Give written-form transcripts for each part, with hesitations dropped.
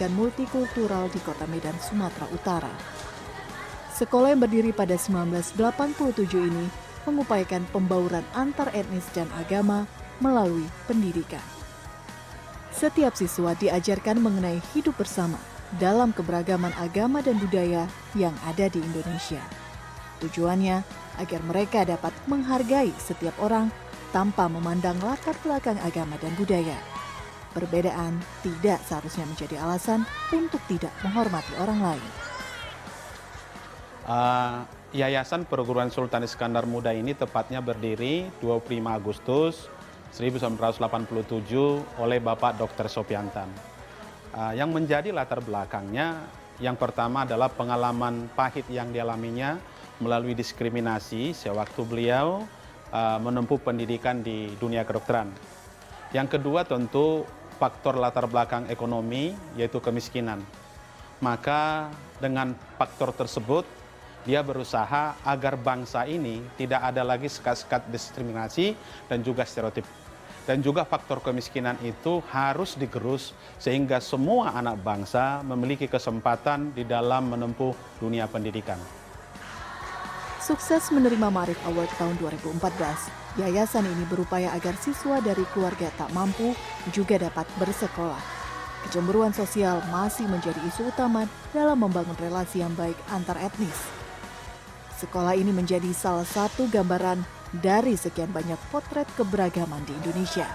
pendidikan multikultural di Kota Medan, Sumatera Utara. Sekolah yang berdiri pada 1987 ini mengupayakan pembauran antar etnis dan agama melalui pendidikan. Setiap siswa diajarkan mengenai hidup bersama dalam keberagaman agama dan budaya yang ada di Indonesia. Tujuannya agar mereka dapat menghargai setiap orang tanpa memandang latar belakang agama dan budaya. Perbedaan tidak seharusnya menjadi alasan untuk tidak menghormati orang lain. Yayasan Perguruan Sultan Iskandar Muda ini tepatnya berdiri 25 Agustus 1987 oleh Bapak Dr. Sopiantan. Yang menjadi latar belakangnya, yang pertama adalah pengalaman pahit yang dialaminya melalui diskriminasi sewaktu beliau menempuh pendidikan di dunia kedokteran. Yang kedua tentu faktor latar belakang ekonomi, yaitu kemiskinan. Maka dengan faktor tersebut, dia berusaha agar bangsa ini tidak ada lagi sekat-sekat diskriminasi dan juga stereotip. Dan juga faktor kemiskinan itu harus digerus sehingga semua anak bangsa memiliki kesempatan di dalam menempuh dunia pendidikan. Sukses menerima Ma'arif Award tahun 2014, yayasan ini berupaya agar siswa dari keluarga tak mampu juga dapat bersekolah. Kecemburuan sosial masih menjadi isu utama dalam membangun relasi yang baik antar etnis. Sekolah ini menjadi salah satu gambaran dari sekian banyak potret keberagaman di Indonesia.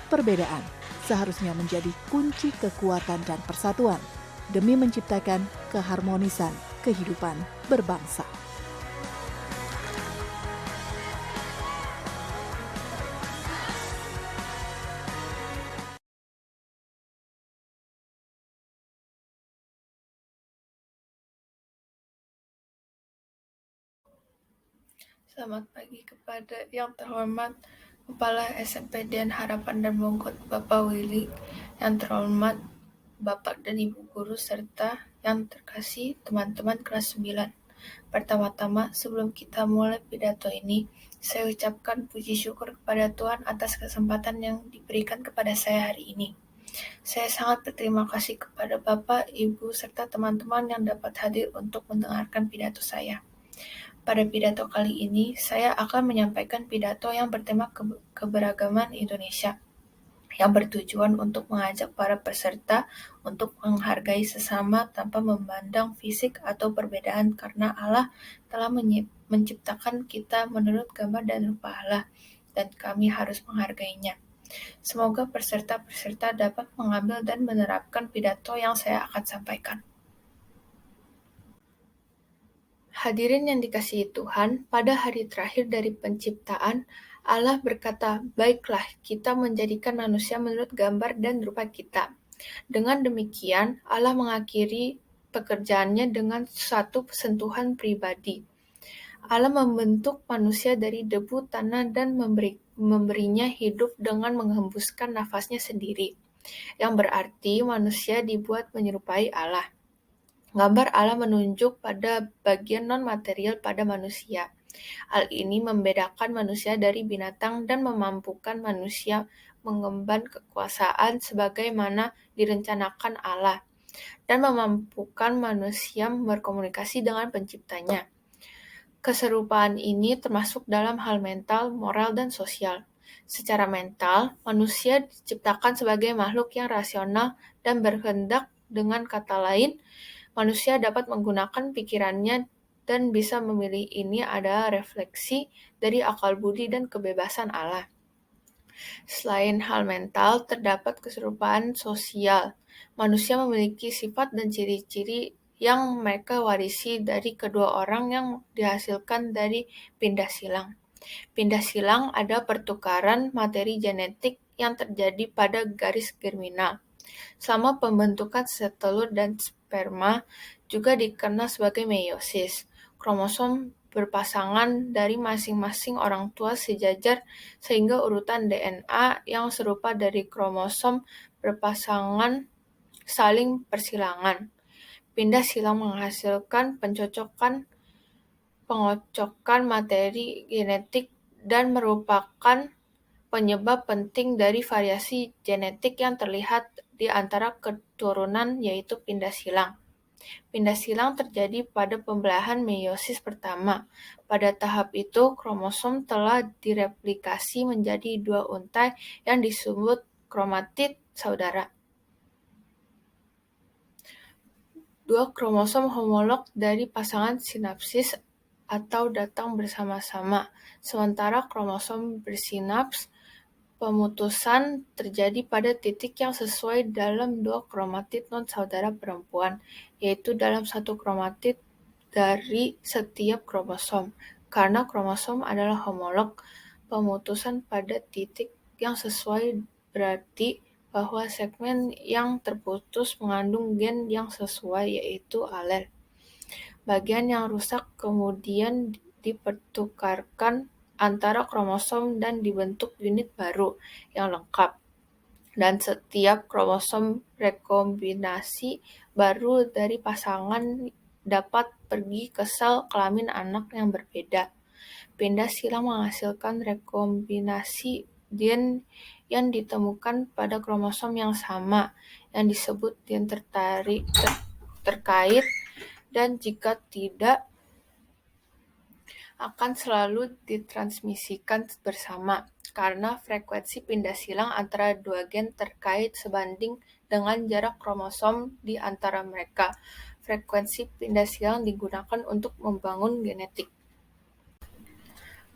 Perbedaan seharusnya menjadi kunci kekuatan dan persatuan demi menciptakan keharmonisan kehidupan berbangsa. Selamat pagi kepada yang terhormat Kepala SMPDN Harapan dan Bongkot Bapak Willy, yang terhormat Bapak dan Ibu Guru, serta yang terkasih teman-teman kelas 9. Pertama-tama, sebelum kita mulai pidato ini, saya ucapkan puji syukur kepada Tuhan atas kesempatan yang diberikan kepada saya hari ini. Saya sangat berterima kasih kepada Bapak, Ibu, serta teman-teman yang dapat hadir untuk mendengarkan pidato saya. Pada pidato kali ini, saya akan menyampaikan pidato yang bertema keberagaman Indonesia, yang bertujuan untuk mengajak para peserta untuk menghargai sesama tanpa memandang fisik atau perbedaan, karena Allah telah menciptakan kita menurut gambar dan rupa Allah, dan kami harus menghargainya. Semoga peserta-peserta dapat mengambil dan menerapkan pidato yang saya akan sampaikan. Hadirin yang dikasihi Tuhan, pada hari terakhir dari penciptaan, Allah berkata, "Baiklah, kita menjadikan manusia menurut gambar dan rupa kita." Dengan demikian, Allah mengakhiri pekerjaannya dengan satu sentuhan pribadi. Allah membentuk manusia dari debu tanah dan memberinya hidup dengan menghembuskan nafasnya sendiri, yang berarti manusia dibuat menyerupai Allah. Gambar Allah menunjuk pada bagian non-material pada manusia. Hal ini membedakan manusia dari binatang dan memampukan manusia mengemban kekuasaan sebagaimana direncanakan Allah, dan memampukan manusia berkomunikasi dengan penciptanya. Keserupaan ini termasuk dalam hal mental, moral, dan sosial. Secara mental, manusia diciptakan sebagai makhluk yang rasional dan berkehendak. Dengan kata lain, manusia dapat menggunakan pikirannya dan bisa memilih. Ini adalah refleksi dari akal budi dan kebebasan Allah. Selain hal mental, terdapat keserupaan sosial. Manusia memiliki sifat dan ciri-ciri yang mereka warisi dari kedua orang yang dihasilkan dari pindah silang. Pindah silang ada pertukaran materi genetik yang terjadi pada garis germinal. Selama pembentukan sel telur dan sperma juga dikenal sebagai meiosis. Kromosom berpasangan dari masing-masing orang tua sejajar sehingga urutan DNA yang serupa dari kromosom berpasangan saling persilangan. Pindah silang menghasilkan pengocokan materi genetik dan merupakan penyebab penting dari variasi genetik yang terlihat di antara keturunan, yaitu pindah silang. Pindah silang terjadi pada pembelahan meiosis pertama. Pada tahap itu, kromosom telah direplikasi menjadi 2 untai yang disebut kromatid saudara. 2 kromosom homolog dari pasangan sinapsis atau datang bersama-sama, sementara kromosom bersinaps pemutusan terjadi pada titik yang sesuai dalam 2 kromatid non-saudara perempuan, yaitu dalam 1 kromatid dari setiap kromosom. Karena kromosom adalah homolog, pemutusan pada titik yang sesuai berarti bahwa segmen yang terputus mengandung gen yang sesuai, yaitu alel. Bagian yang rusak kemudian dipertukarkan antara kromosom dan dibentuk unit baru yang lengkap. Dan setiap kromosom rekombinasi baru dari pasangan dapat pergi ke sel kelamin anak yang berbeda. Pindah silang menghasilkan rekombinasi gen yang ditemukan pada kromosom yang sama, yang disebut gen terkait, dan jika tidak, akan selalu ditransmisikan bersama, karena frekuensi pindah silang antara 2 gen terkait sebanding dengan jarak kromosom di antara mereka. Frekuensi pindah silang digunakan untuk membangun genetik.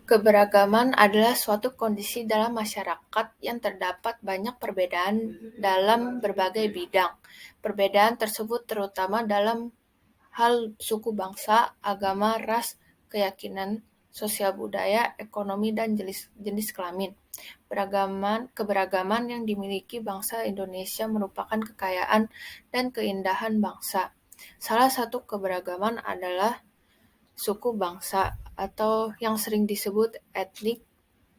Keberagaman adalah suatu kondisi dalam masyarakat yang terdapat banyak perbedaan dalam berbagai bidang. Perbedaan tersebut terutama dalam hal suku bangsa, agama, ras, keyakinan, sosial budaya, ekonomi, dan jenis kelamin. Keberagaman yang dimiliki bangsa Indonesia merupakan kekayaan dan keindahan bangsa. Salah satu keberagaman adalah suku bangsa, atau yang sering disebut etnik,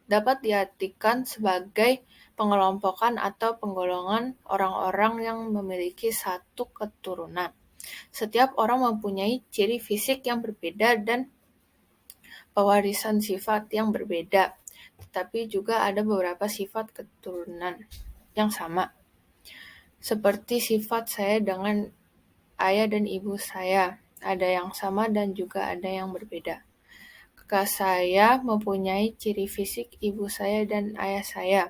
dapat diartikan sebagai pengelompokan atau penggolongan orang-orang yang memiliki satu keturunan. Setiap orang mempunyai ciri fisik yang berbeda dan pewarisan sifat yang berbeda, tetapi juga ada beberapa sifat keturunan yang sama. Seperti sifat saya dengan ayah dan ibu saya, ada yang sama dan juga ada yang berbeda. Kakak saya mempunyai ciri fisik ibu saya dan ayah saya.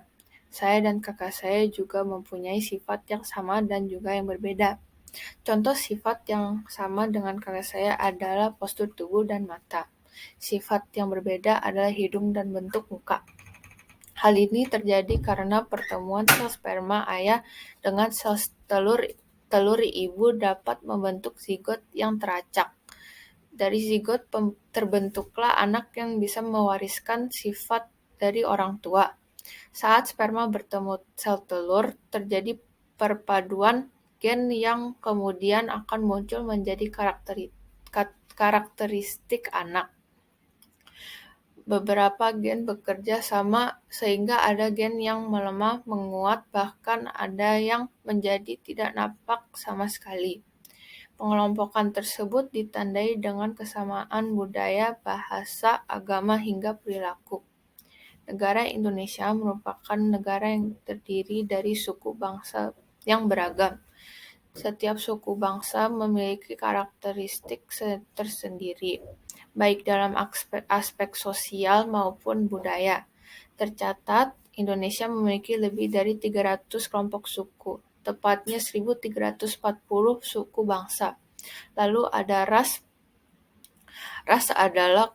Saya dan kakak saya juga mempunyai sifat yang sama dan juga yang berbeda. Contoh sifat yang sama dengan kakak saya adalah postur tubuh dan mata. Sifat yang berbeda adalah hidung dan bentuk muka. Hal ini terjadi karena pertemuan sel sperma ayah dengan sel telur ibu dapat membentuk zigot yang teracak. Dari zigot terbentuklah anak yang bisa mewariskan sifat dari orang tua. Saat sperma bertemu sel telur, terjadi perpaduan gen yang kemudian akan muncul menjadi karakteristik anak. Beberapa gen bekerja sama sehingga ada gen yang melemah, menguat, bahkan ada yang menjadi tidak nampak sama sekali. Pengelompokan tersebut ditandai dengan kesamaan budaya, bahasa, agama, hingga perilaku. Negara Indonesia merupakan negara yang terdiri dari suku bangsa yang beragam. Setiap suku bangsa memiliki karakteristik tersendiri, baik dalam aspek sosial maupun budaya. Tercatat, Indonesia memiliki lebih dari 300 kelompok suku, tepatnya 1.340 suku bangsa. Lalu ada ras. Ras adalah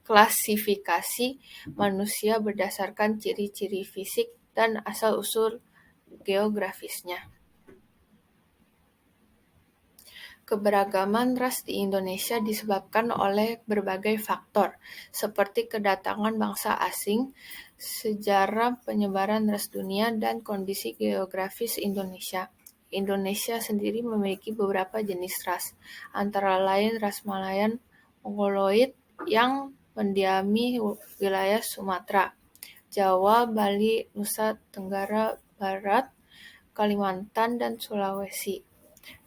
klasifikasi manusia berdasarkan ciri-ciri fisik dan asal-usul geografisnya. Keberagaman ras di Indonesia disebabkan oleh berbagai faktor, seperti kedatangan bangsa asing, sejarah penyebaran ras dunia, dan kondisi geografis Indonesia. Indonesia sendiri memiliki beberapa jenis ras, antara lain ras Malayan Mongoloid yang mendiami wilayah Sumatera, Jawa, Bali, Nusa Tenggara Barat, Kalimantan, dan Sulawesi,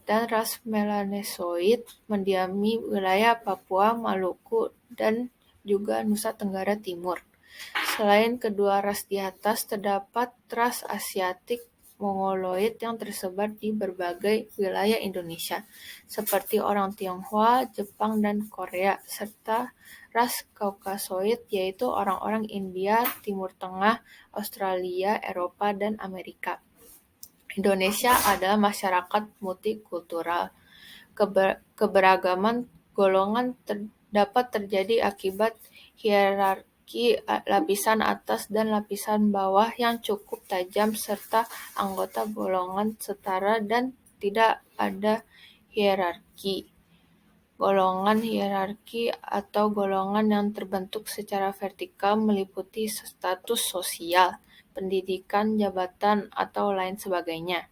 dan ras Melanesoid mendiami wilayah Papua, Maluku, dan juga Nusa Tenggara Timur. Selain kedua ras di atas, terdapat ras Asiatik Mongoloid yang tersebar di berbagai wilayah Indonesia, seperti orang Tionghoa, Jepang, dan Korea, serta ras Kaukasoid, yaitu orang-orang India, Timur Tengah, Australia, Eropa, dan Amerika. Indonesia adalah masyarakat multikultural. Keberagaman golongan dapat terjadi akibat hierarki lapisan atas dan lapisan bawah yang cukup tajam serta anggota golongan setara dan tidak ada hierarki. Golongan hierarki atau golongan yang terbentuk secara vertikal meliputi status sosial, pendidikan, jabatan, atau lain sebagainya.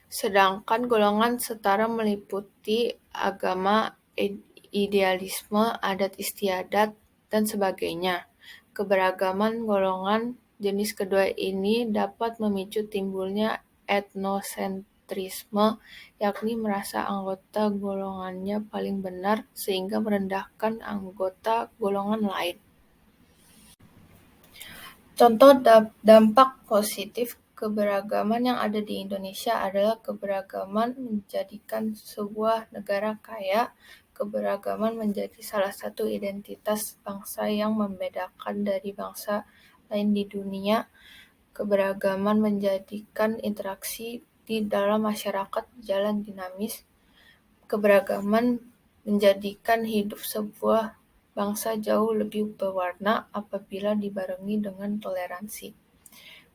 Sedangkan golongan setara meliputi agama, idealisme, adat istiadat, dan sebagainya. Keberagaman golongan jenis kedua ini dapat memicu timbulnya etnosentrisme, yakni merasa anggota golongannya paling benar sehingga merendahkan anggota golongan lain. Contoh dampak positif keberagaman yang ada di Indonesia adalah keberagaman menjadikan sebuah negara kaya. Keberagaman menjadi salah satu identitas bangsa yang membedakan dari bangsa lain di dunia. Keberagaman menjadikan interaksi di dalam masyarakat berjalan dinamis. Keberagaman menjadikan hidup sebuah bangsa jauh lebih berwarna apabila dibarengi dengan toleransi.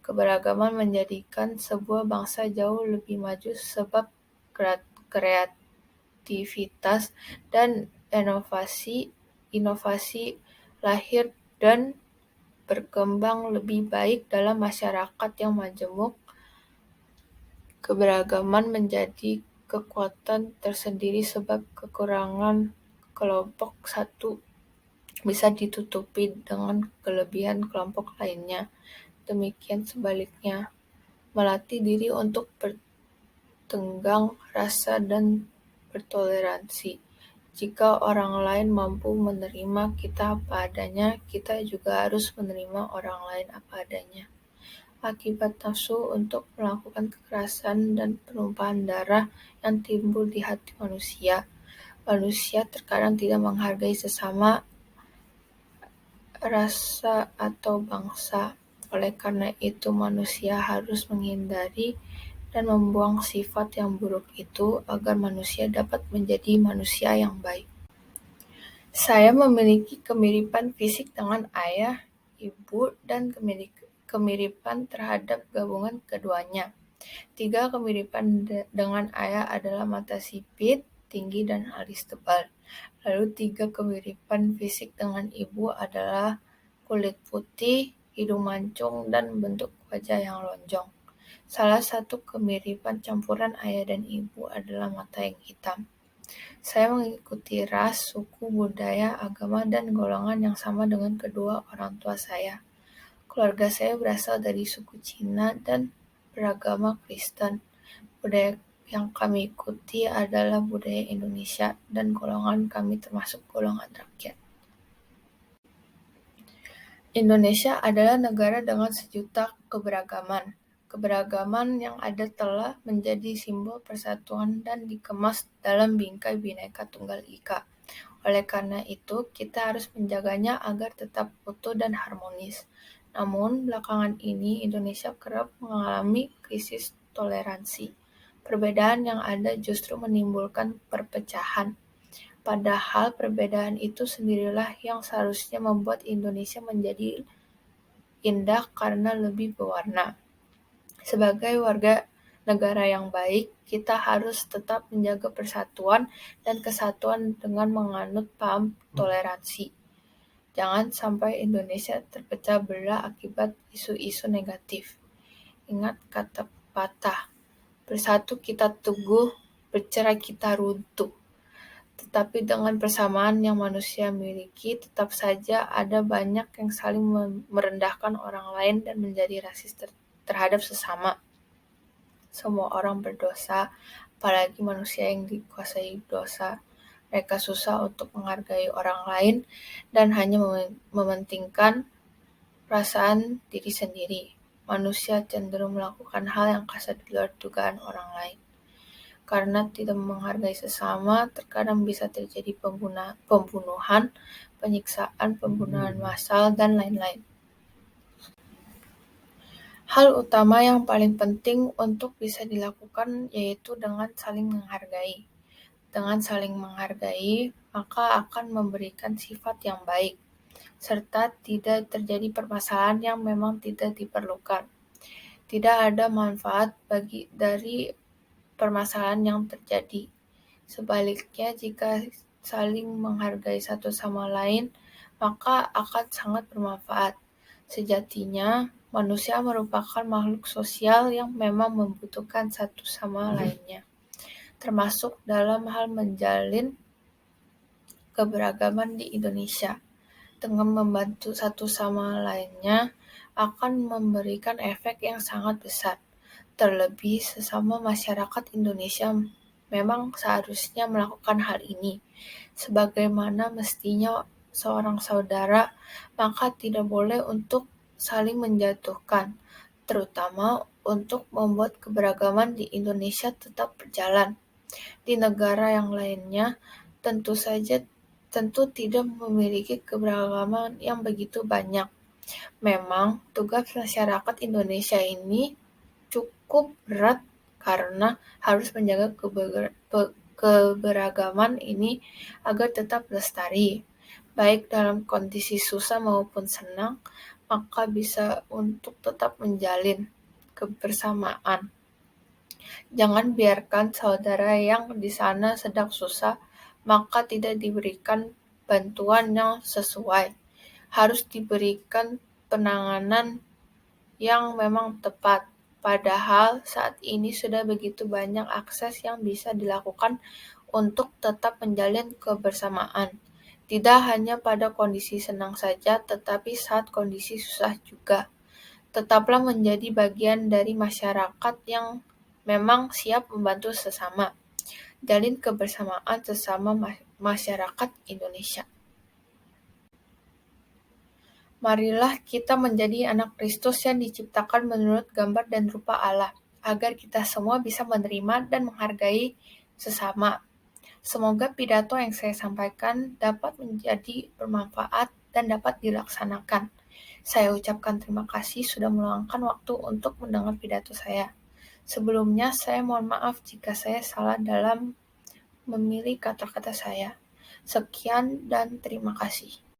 Keberagaman menjadikan sebuah bangsa jauh lebih maju sebab kreativitas dan inovasi lahir dan berkembang lebih baik dalam masyarakat yang majemuk. Keberagaman menjadi kekuatan tersendiri sebab kekurangan kelompok satu bisa ditutupi dengan kelebihan kelompok lainnya. Demikian sebaliknya, melatih diri untuk bertenggang rasa dan bertoleransi. Jika orang lain mampu menerima kita apa adanya, kita juga harus menerima orang lain apa adanya. Akibat nafsu untuk melakukan kekerasan dan penumpahan darah yang timbul di hati manusia. Manusia terkadang tidak menghargai sesama rasa atau bangsa. Oleh karena itu, manusia harus menghindari dan membuang sifat yang buruk itu agar manusia dapat menjadi manusia yang baik. Saya memiliki kemiripan fisik dengan ayah, ibu, dan kemiripan terhadap gabungan keduanya. 3 kemiripan dengan ayah adalah mata sipit, tinggi, dan alis tebal. Lalu 3 kemiripan fisik dengan ibu adalah kulit putih, hidung mancung, dan bentuk wajah yang lonjong. Salah satu kemiripan campuran ayah dan ibu adalah mata yang hitam. Saya mengikuti ras, suku, budaya, agama, dan golongan yang sama dengan kedua orang tua saya. Keluarga saya berasal dari suku Cina dan beragama Kristen. Budaya yang kami ikuti adalah budaya Indonesia dan golongan kami termasuk golongan rakyat. Indonesia adalah negara dengan sejuta keberagaman. Keberagaman yang ada telah menjadi simbol persatuan dan dikemas dalam bingkai Bhinneka Tunggal Ika. Oleh karena itu, kita harus menjaganya agar tetap utuh dan harmonis. Namun, belakangan ini Indonesia kerap mengalami krisis toleransi. Perbedaan yang ada justru menimbulkan perpecahan. Padahal perbedaan itu sendirilah yang seharusnya membuat Indonesia menjadi indah karena lebih berwarna. Sebagai warga negara yang baik, kita harus tetap menjaga persatuan dan kesatuan dengan menganut paham toleransi. Jangan sampai Indonesia terpecah belah akibat isu-isu negatif. Ingat kata pepatah, bersatu kita teguh, bercerai kita runtuh. Tetapi dengan persamaan yang manusia miliki, tetap saja ada banyak yang saling merendahkan orang lain dan menjadi rasis terhadap sesama. Semua orang berdosa, apalagi manusia yang dikuasai dosa. Mereka susah untuk menghargai orang lain dan hanya mementingkan perasaan diri sendiri. Manusia cenderung melakukan hal yang kasar di luar dugaan orang lain. Karena tidak menghargai sesama, terkadang bisa terjadi pembunuhan, penyiksaan, pembunuhan massal, dan lain-lain. Hal utama yang paling penting untuk bisa dilakukan yaitu dengan saling menghargai. Dengan saling menghargai, maka akan memberikan sifat yang baik, serta tidak terjadi permasalahan yang memang tidak diperlukan. Tidak ada manfaat dari permasalahan yang terjadi. Sebaliknya, jika saling menghargai satu sama lain, maka akan sangat bermanfaat. Sejatinya, manusia merupakan makhluk sosial yang memang membutuhkan satu sama lainnya, termasuk dalam hal menjalin keberagaman di Indonesia. Dengan membantu satu sama lainnya akan memberikan efek yang sangat besar. Terlebih sesama masyarakat Indonesia memang seharusnya melakukan hal ini. Sebagaimana mestinya seorang saudara, maka tidak boleh untuk saling menjatuhkan, terutama untuk membuat keberagaman di Indonesia tetap berjalan. Di negara yang lainnya tentu tidak memiliki keberagaman yang begitu banyak. Memang tugas masyarakat Indonesia ini cukup berat karena harus menjaga keberagaman ini agar tetap lestari, baik dalam kondisi susah maupun senang, maka bisa untuk tetap menjalin kebersamaan. Jangan biarkan saudara yang di sana sedang susah, maka tidak diberikan bantuan yang sesuai. Harus diberikan penanganan yang memang tepat. Padahal saat ini sudah begitu banyak akses yang bisa dilakukan untuk tetap menjalin kebersamaan. Tidak hanya pada kondisi senang saja, tetapi saat kondisi susah juga. Tetaplah menjadi bagian dari masyarakat yang memang siap membantu sesama. Jalin kebersamaan sesama masyarakat Indonesia. Marilah kita menjadi anak Kristus yang diciptakan menurut gambar dan rupa Allah, agar kita semua bisa menerima dan menghargai sesama. Semoga pidato yang saya sampaikan dapat menjadi bermanfaat dan dapat dilaksanakan. Saya ucapkan terima kasih sudah meluangkan waktu untuk mendengar pidato saya. Sebelumnya, saya mohon maaf jika saya salah dalam memilih kata-kata saya. Sekian dan terima kasih.